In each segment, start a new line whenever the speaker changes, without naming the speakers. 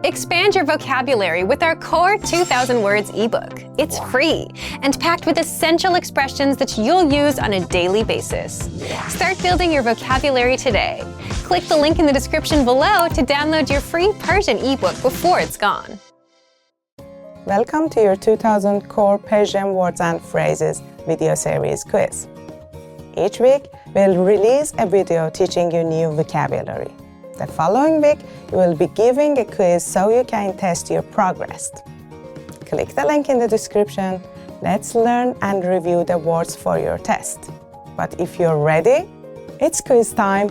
Expand your vocabulary with our Core 2000 Words ebook. It's free and packed with essential expressions that you'll use on a daily basis. Start building your vocabulary today. Click the link in the description below to download your free Persian ebook before it's gone.
Welcome to your 2000 Core Persian Words and Phrases video series quiz. Each week, we'll release a video teaching you new vocabulary. The following week, we will be giving a quiz so you can test your progress. Click the link in the description. Let's learn and review the words for your test. But if you're ready, it's quiz time.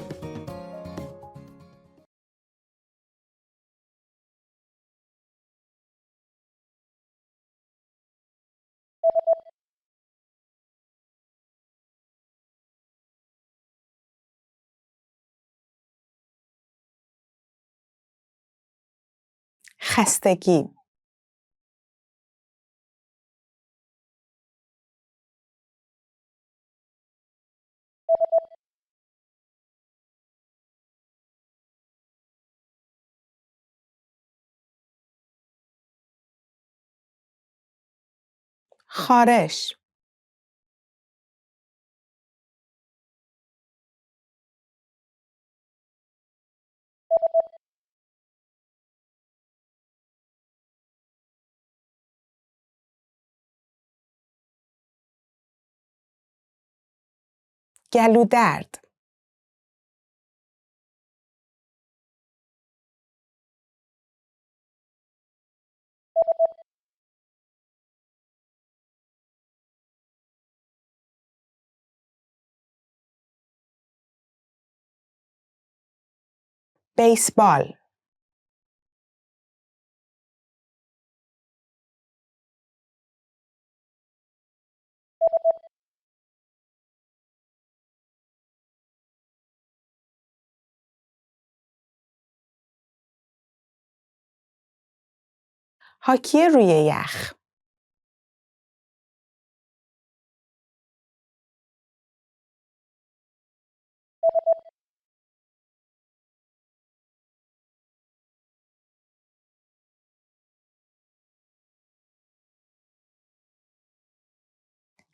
خستگی خارش گلودرد بیسبال هاکی روی یخ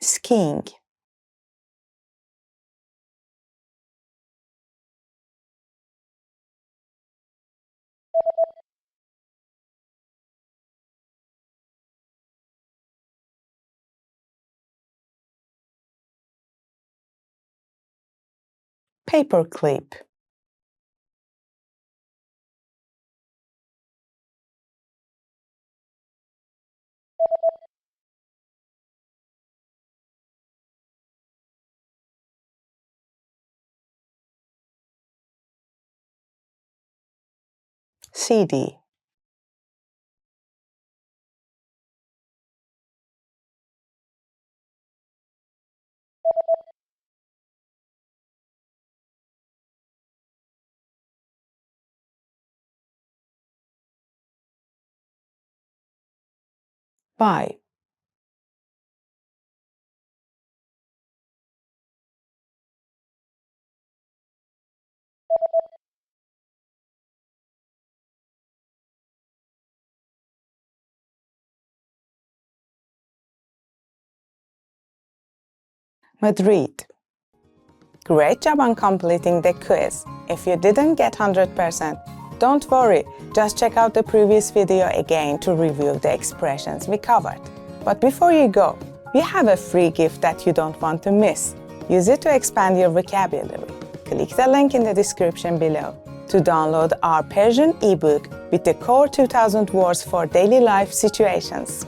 سکینگ paperclip CD Bye. Madrid. Great job on completing the quiz. If you didn't get 100%, don't worry, just check out the previous video again to review the expressions we covered. But before you go, we have a free gift that you don't want to miss. Use it to expand your vocabulary. Click the link in the description below to download our Persian ebook with the Core 2000 Words for Daily Life Situations.